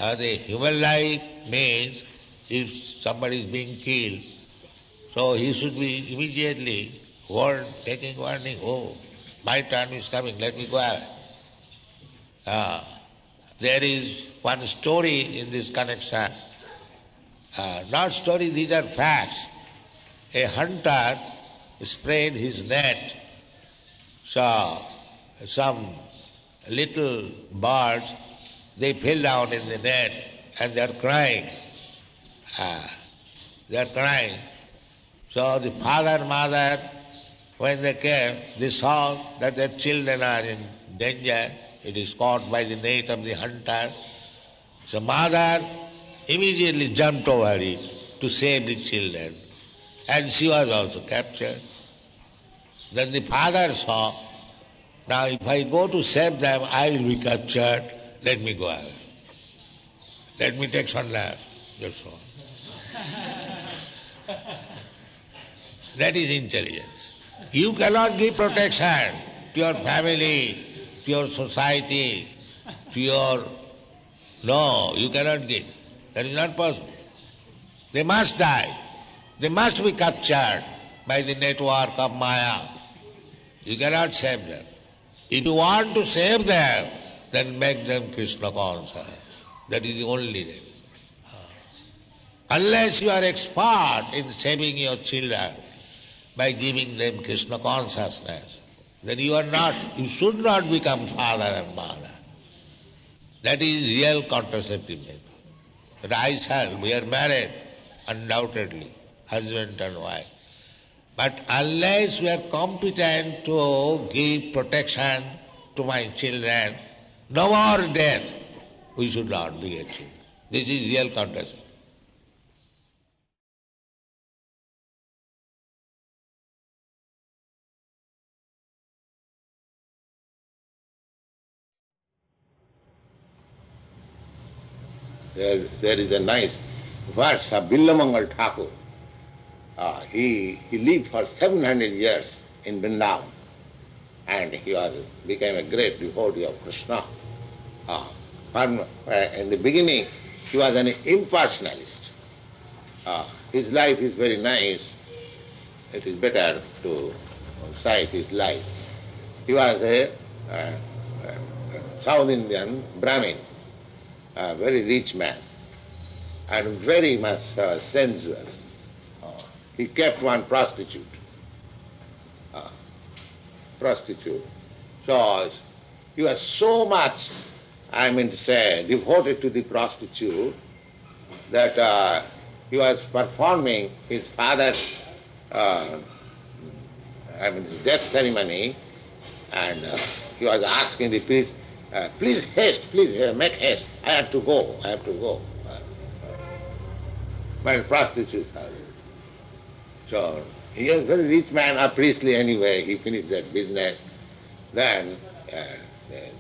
The human life means if somebody is being killed, so he should be immediately warned, taking warning, oh, my turn is coming, let me go away. There is one story in this connection. Not story, these are facts. A hunter spread his net, so some little birds, they fell down in the net and they are crying. They are crying. So the father and mother, when they came, they saw that their children are in danger. It is caught by the net of the hunter. So mother immediately jumped over it to save the children. And she was also captured. Then the father saw, now if I go to save them, I will be captured. Let me go away. Let me take some land. That's all. That is intelligence. You cannot give protection to your family, to your society, to your... No, you cannot give. That is not possible. They must die. They must be captured by the network of Maya. You cannot save them. If you want to save them, then make them Krishna conscious. That is the only way. Unless you are expert in saving your children by giving them Krishna consciousness, then you should not become father and mother. That is real contraceptive method. But we are married, undoubtedly, husband and wife. But unless we are competent to give protection to my children, no more death, we should not be achieved. This is real contraceptive. There is a nice verse of Bilvamangala Thakura. He lived for 700 years in Vrindavan, and he became a great devotee of Krishna. In the beginning, he was an impersonalist. His life is very nice. It is better to cite his life. He was a South Indian Brahmin, a very rich man, and very much sensual. He kept one prostitute. So he was so much, devoted to the prostitute that he was performing his father's death ceremony, and he was asking the priest, please haste, make haste, I have to go. My prostitute. So he was a very rich man, a priestly anyway, he finished that business. Then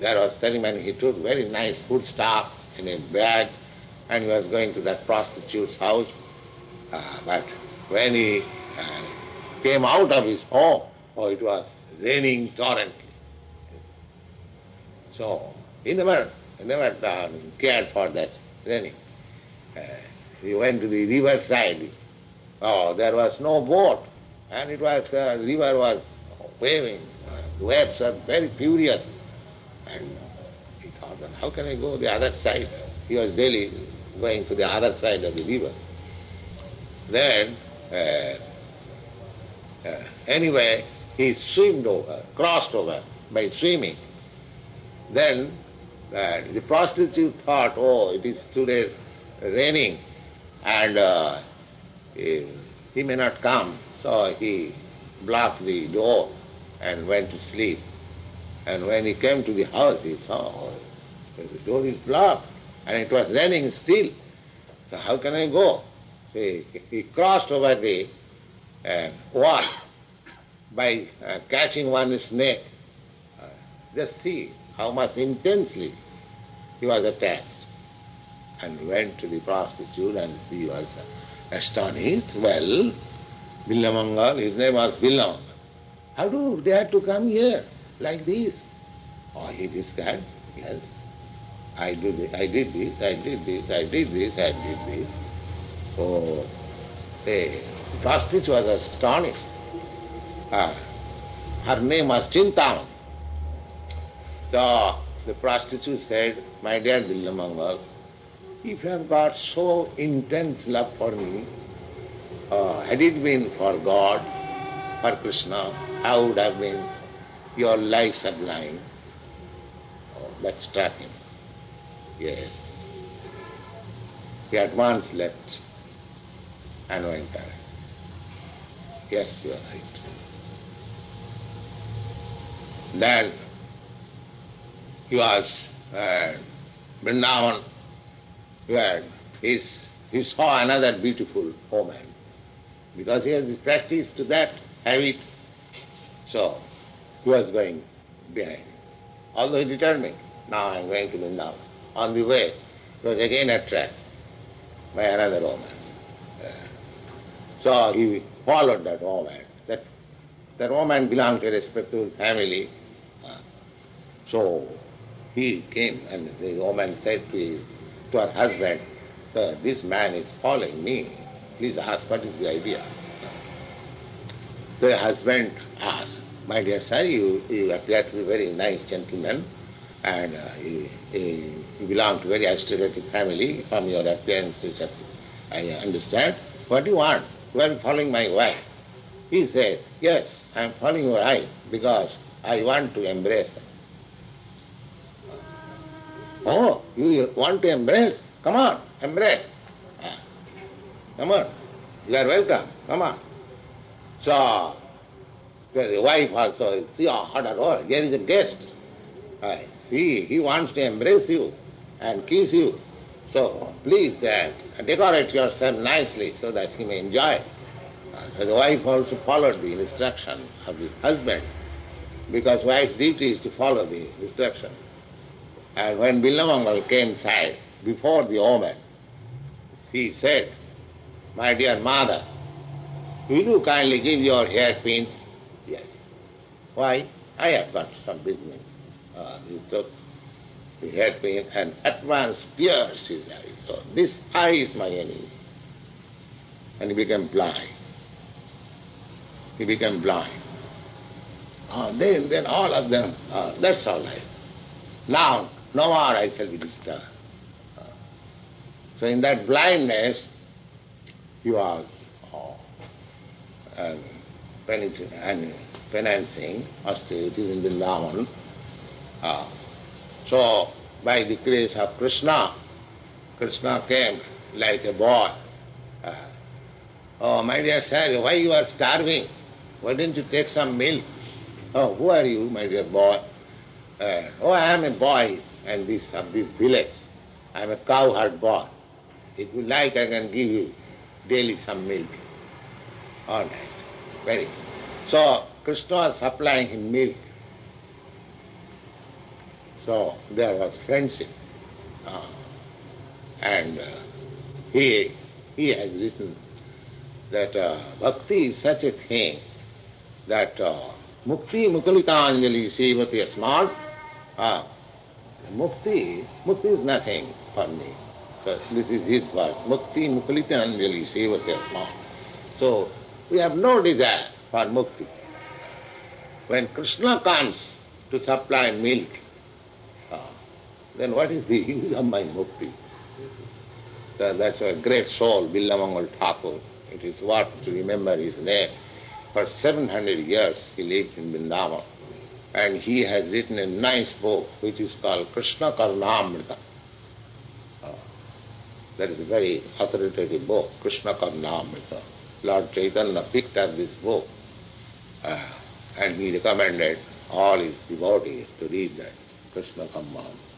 there was ceremony, he took very nice food stuff in a bag and he was going to that prostitute's house. But when he came out of his home, it was raining torrently. So he never cared for that raining. He went to the river side. There was no boat, and the river was waving. The waves were very furious. And he thought, how can I go the other side? He was daily going to the other side of the river. Then, anyway, he crossed over by swimming. Then the prostitute thought, it is today raining, and he may not come. So he blocked the door and went to sleep. And when he came to the house, he saw the door is blocked and it was raining still. So how can I go? So he crossed over the wall by catching one snake. Just see how much intensely he was attached. And went to the prostitute and he was astonished. Well, Bilvamangala, his name was Bilvamangala. How do they have to come here like this? He described, yes. I did this, I did this, I did this, I did this, I did this. So the prostitute was astonished. Her name was Chintamani. The prostitute said, my dear Bilvamangala, if you have got so intense love for me, had it been for God, for Krishna, how would have been your life sublime? That struck him. Yes. He at once left and went away. Yes, you are right. Then he was Vrindavan, he saw another beautiful woman. Because he has practiced to that habit, so he was going behind. Although he determined, now I am going to Vrindavan. On the way, he was again attracted by another woman. So he followed that woman. That woman belonged to a respectable family. So he came and the woman said to her husband, sir, this man is following me. Please ask what is the idea. The husband asked, my dear sir, you appear to be a very nice gentleman and you belong to a very aristocratic family. From your appearance, I understand. What do you want? You are following my wife. He said, yes, I am following your wife because I want to embrace her. Oh, you want to embrace? Come on, embrace. Come on, you are welcome. Come on. So, the wife also, see, oh, here is a guest. See, he wants to embrace you and kiss you. So, please decorate yourself nicely so that he may enjoy. So the wife also followed the instruction of the husband, because wife's duty is to follow the instruction. And when Bilvamangala came inside, before the woman, he said, my dear mother, will you kindly give your hairpins? Yes. Why? I have got some business. He took the hairpin and at once pierced his eye. So this eye is my enemy. And he became blind. He became blind. Then all of them, that's all right. Now, no more I shall be disturbed. So in that blindness, he was penanting austerities in Vrindavan. So by the grace of Krishna, Krishna came like a boy. Oh, my dear sir, why you are starving? Why don't you take some milk? Oh, who are you, my dear boy? Oh, I am a boy of this village. I am a cowherd boy. If you like, I can give you daily some milk. All right. Very good. So Krishna was supplying him milk. So there was friendship. And he has written that bhakti is such a thing that mukti mukalitanjali sevati asmat. Mukti is nothing for me. So this is his word. Mukti mukalitanjali sevati asmat. So we have no desire for mukti. When Krishna comes to supply milk, then what is the use of my mukti? So that's a great soul, Bilvamangala Thakura. It is worth to remember his name. For 700 years he lived in Vrindavan, and he has written a nice book which is called Krishna Karnamrita. That is a very authoritative book, Krishna Karnamrita. Lord Chaitanya picked up this book and he recommended all his devotees to read that Krishna Karnamrita.